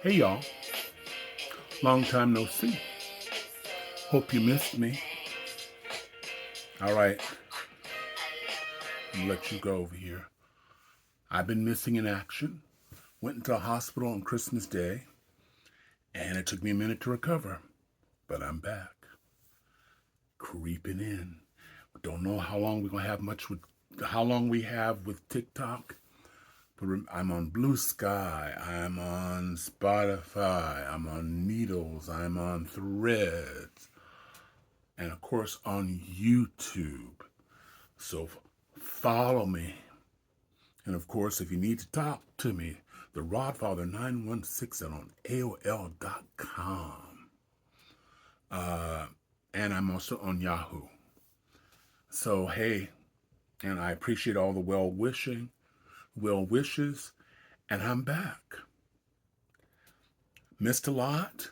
Hey y'all, long time no see. Hope you missed me. All right, I'll let you go over here. I've been missing in action. Went into a hospital on Christmas Day, and it took me a minute to recover, but I'm back, creeping in. Don't know how long we're gonna have much with how long we have with TikTok. But I'm on Blue Sky. I'm on Spotify. I'm on Needles. I'm on Threads, and of course on YouTube. So follow me. And of course, if you need to talk to me, the Rodfather 916 on AOL.com. And I'm also on Yahoo. So hey, and I appreciate all the well wishes, and I'm back. Missed a lot.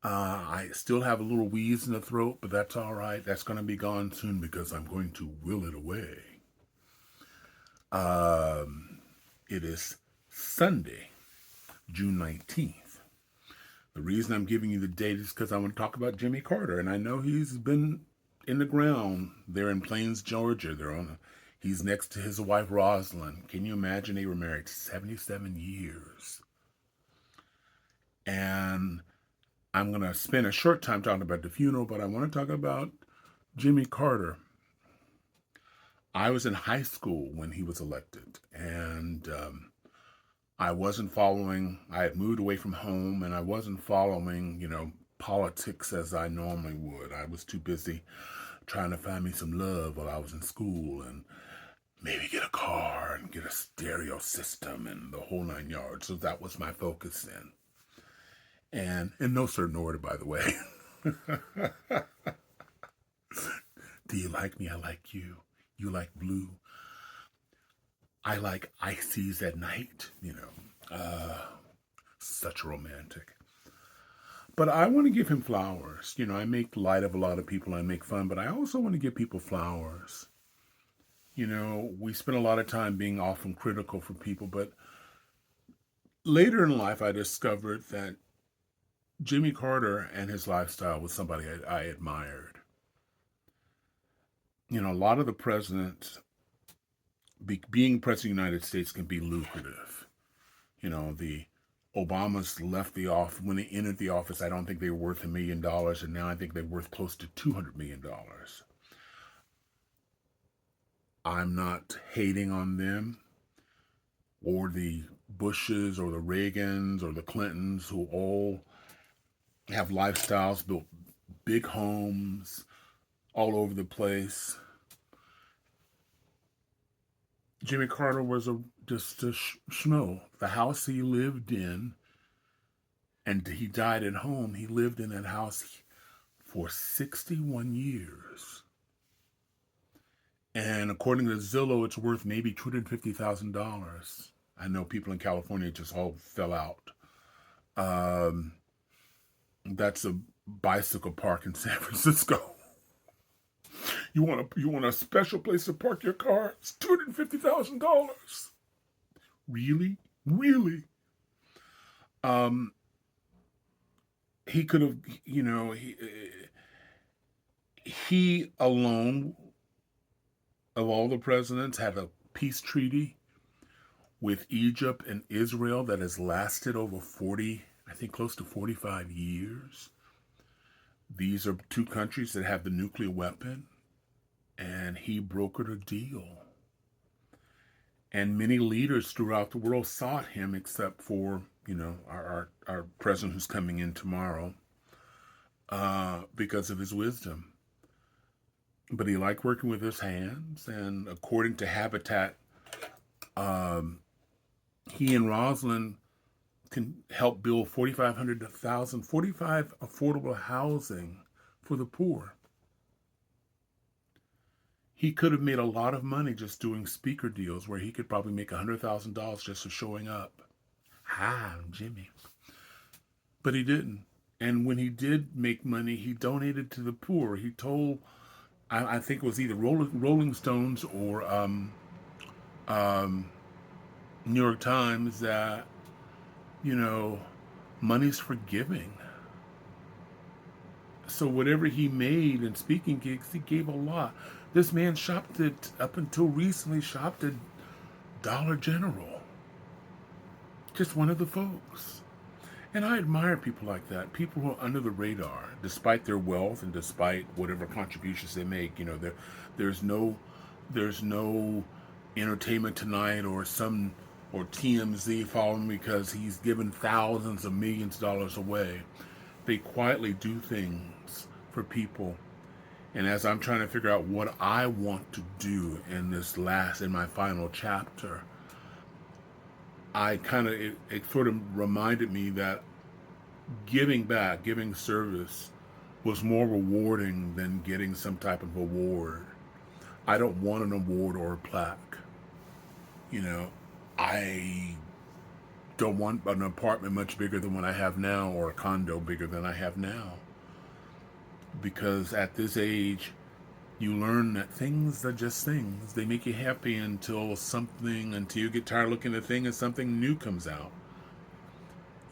I still have a little wheeze in the throat, but that's all right. That's going to be gone soon because I'm going to will it away. It is Sunday, June 19th. The reason I'm giving you the date is because I want to talk about Jimmy Carter, and I know he's been in the ground there in Plains, Georgia. He's next to his wife Rosalind. Can you imagine? They were married 77 years. And I'm going to spend a short time talking about the funeral, but I want to talk about Jimmy Carter. I was in high school when he was elected, and I wasn't following. I had moved away from home, and I wasn't following, politics as I normally would. I was too busy trying to find me some love while I was in school, and maybe get a car and get a stereo system and the whole nine yards. So that was my focus then. And in no certain order, by the way. Do you like me? I like you. You like blue. I like ices at night, such romantic. But I want to give him flowers. I make light of a lot of people, I make fun, but I also want to give people flowers. We spend a lot of time being often critical for people, but later in life I discovered that Jimmy Carter and his lifestyle was somebody I admired. A lot of the presidents, being president of the United States can be lucrative. The Obamas left the office. When they entered the office, I don't think they were worth $1 million, and now I think they're worth close to $200 million. I'm not hating on them or the Bushes or the Reagans or the Clintons, who all have lifestyles, built big homes all over the place. Jimmy Carter was just a schmo. The house he lived in, and he died at home, he lived in that house for 61 years. And according to Zillow, it's worth maybe $250,000. I know people in California just all fell out. That's a bicycle park in San Francisco. You want a special place to park your car? It's $250,000. Really? Really? He could have, he alone of all the presidents had a peace treaty with Egypt and Israel that has lasted over 40, I think close to 45 years. These are two countries that have the nuclear weapon, and he brokered a deal. And many leaders throughout the world sought him, except for, our president who's coming in tomorrow, because of his wisdom. But he liked working with his hands, and according to Habitat, he and Rosalind can help build 45 affordable housing for the poor. He could have made a lot of money just doing speaker deals where he could probably make $100,000 just for showing up. Hi, I'm Jimmy. But he didn't. And when he did make money, he donated to the poor. He told, I think it was either Rolling Stones or New York Times, that, Money's for giving. So whatever he made in speaking gigs, he gave a lot. This man shopped at, up until recently, shopped at Dollar General. Just one of the folks. And I admire people like that, people who are under the radar, despite their wealth and despite whatever contributions they make. You know, there's no, there's no Entertainment Tonight or some or TMZ following because he's given thousands of millions of dollars away. They quietly do things for people. And as I'm trying to figure out what I want to do in in my final chapter, I kind of, it sort of reminded me that giving back, giving service was more rewarding than getting some type of award. I don't want an award or a plaque. You know, I don't want an apartment much bigger than what I have now or a condo bigger than I have now. Because at this age, you learn that things are just things. They make you happy until you get tired of looking at a thing and something new comes out.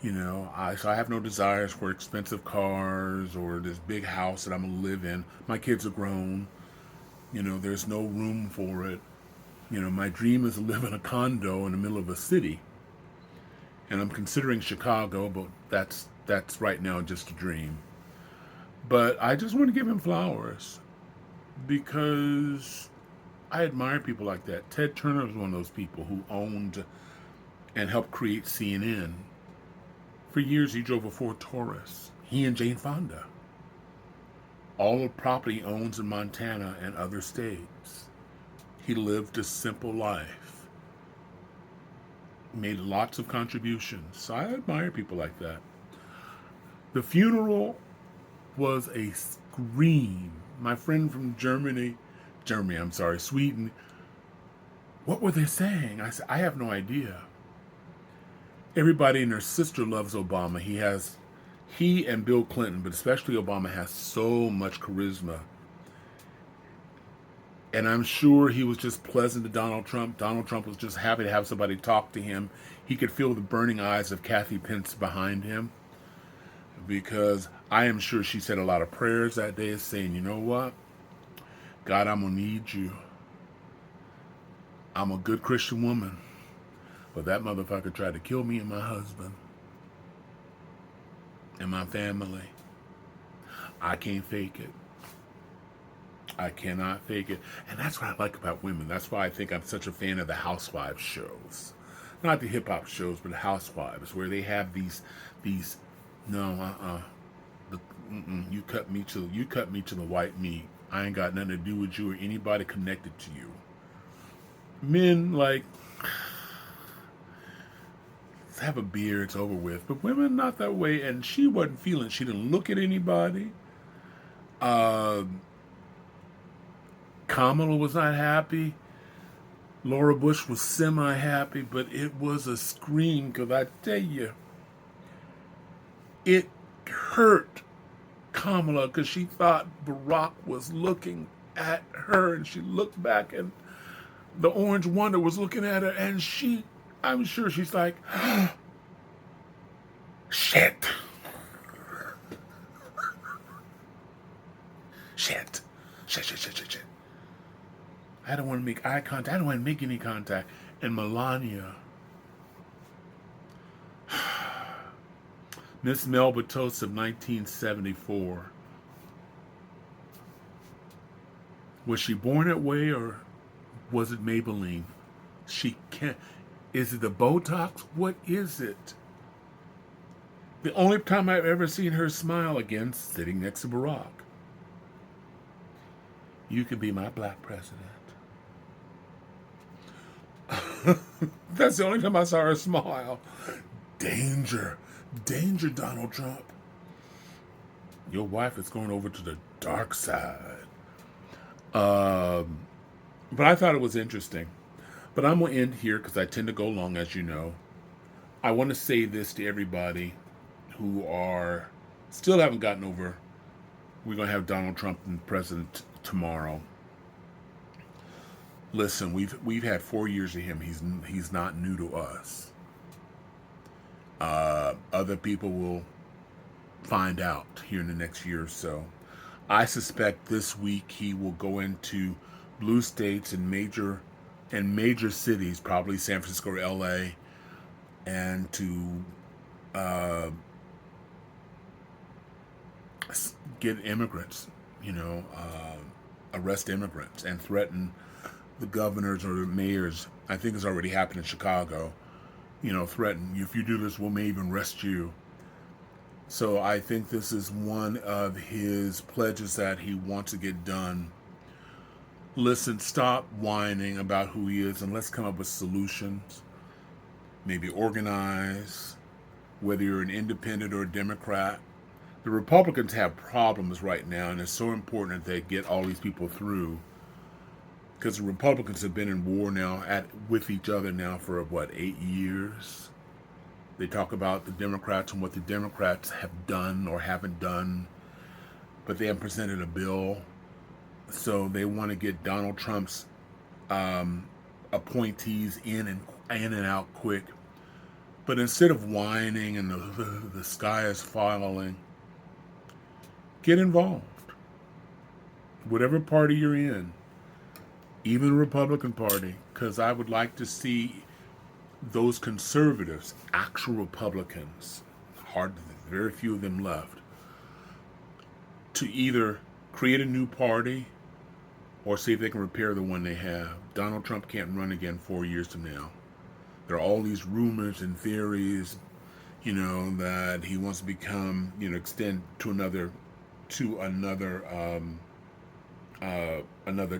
You know, so I have no desires for expensive cars or this big house that I'm going to live in. My kids are grown. You know, there's no room for it. You know, my dream is to live in a condo in the middle of a city. And I'm considering Chicago, but that's right now just a dream. But I just want to give him flowers because I admire people like that. Ted Turner was one of those people who owned and helped create CNN. For years, he drove a Ford Taurus. He and Jane Fonda. All the property he owns in Montana and other states. He lived a simple life. Made lots of contributions. So I admire people like that. The funeral was a scream. My friend from Sweden, what were they saying? I said, I have no idea. Everybody and their sister loves Obama. He and Bill Clinton, but especially Obama, has so much charisma. And I'm sure he was just pleasant to Donald Trump. Donald Trump was just happy to have somebody talk to him. He could feel the burning eyes of Kathy Pence behind him, because I am sure she said a lot of prayers that day saying, you know what? God, I'm going to need you. I'm a good Christian woman, but that motherfucker tried to kill me and my husband and my family. I can't fake it. I cannot fake it. And that's what I like about women. That's why I think I'm such a fan of the Housewives shows. Not the hip-hop shows, but the Housewives, where they have these no, you cut me to the white meat. I ain't got nothing to do with you or anybody connected to you. Men, like, have a beard, it's over with. But women, not that way. And she wasn't feeling. She didn't look at anybody. Kamala was not happy. Laura Bush was semi-happy, but it was a scream, because I tell you, it hurt Kamala because she thought Barack was looking at her, and she looked back and the Orange Wonder was looking at her, and I'm sure she's like, shit. Shit. I don't want to make eye contact. I don't want to make any contact. And Melania, Miss Melba Toast of 1974. Was she born that way, or was it Maybelline? Is it the Botox? What is it? The only time I've ever seen her smile again, sitting next to Barack. You can be my black president. That's the only time I saw her smile. Danger, Donald Trump. Your wife is going over to the dark side. But I thought it was interesting. But I'm going to end here because I tend to go long, as you know. I want to say this to everybody who still haven't gotten over. We're going to have Donald Trump and president tomorrow. Listen, we've had 4 years of him. He's not new to us. Other people will find out here in the next year or so. I suspect this week he will go into blue states and major cities, probably San Francisco or LA, and to uh, get immigrants, arrest immigrants and threaten the governors or the mayors. I think it's already happened in Chicago. Threaten, if you do this, we may even arrest you. So I think this is one of his pledges that he wants to get done. Listen, stop whining about who he is and let's come up with solutions. Maybe organize, whether you're an independent or a Democrat. The Republicans have problems right now, and it's so important that they get all these people through, because the Republicans have been in war now with each other now for 8 years. They talk about the Democrats and what the Democrats have done or haven't done, but they haven't presented a bill. So they want to get Donald Trump's appointees in and out quick. But instead of whining and the sky is falling, get involved. Whatever party you're in, even the Republican Party, because I would like to see those conservatives, actual Republicans, very few of them left, to either create a new party or see if they can repair the one they have. Donald Trump can't run again 4 years from now. There are all these rumors and theories, that he wants to become, extend to another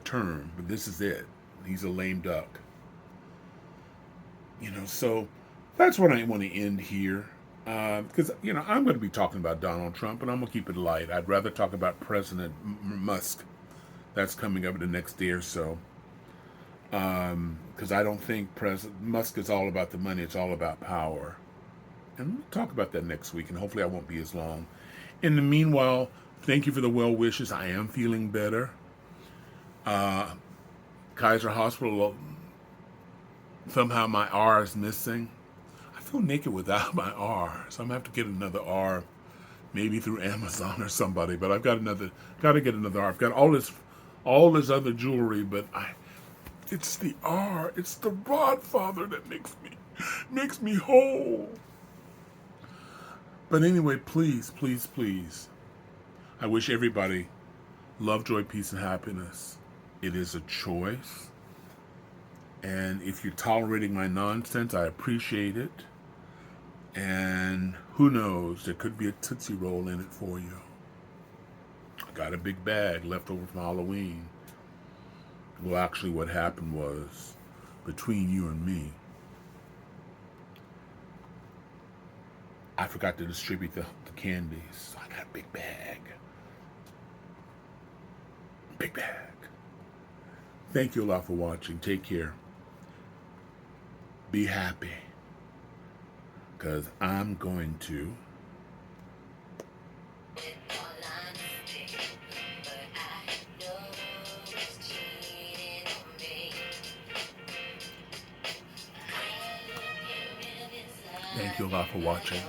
term. But this is it. He's a lame duck. So that's what I want to end here. Because, I'm going to be talking about Donald Trump, but I'm going to keep it light. I'd rather talk about President Musk. That's coming up in the next day or so. Because I don't think President Musk is all about the money. It's all about power. And we'll talk about that next week, and hopefully I won't be as long. In the meanwhile, thank you for the well wishes. I am feeling better. Kaiser Hospital, somehow my R is missing. I feel naked without my R, so I'm going to have to get another R, maybe through Amazon or somebody. But got to get another R. I've got all this other jewelry, but it's the R. It's the Rodfather that makes me whole. But anyway, please, please, please, I wish everybody love, joy, peace, and happiness. It is a choice. And if you're tolerating my nonsense, I appreciate it. And who knows, there could be a Tootsie Roll in it for you. I got a big bag left over from Halloween. Well, actually what happened was, between you and me, I forgot to distribute the candies. So I got a big bag. Big bag. Thank you a lot for watching. Take care. Be happy. Because I'm going to Thank you a lot for watching.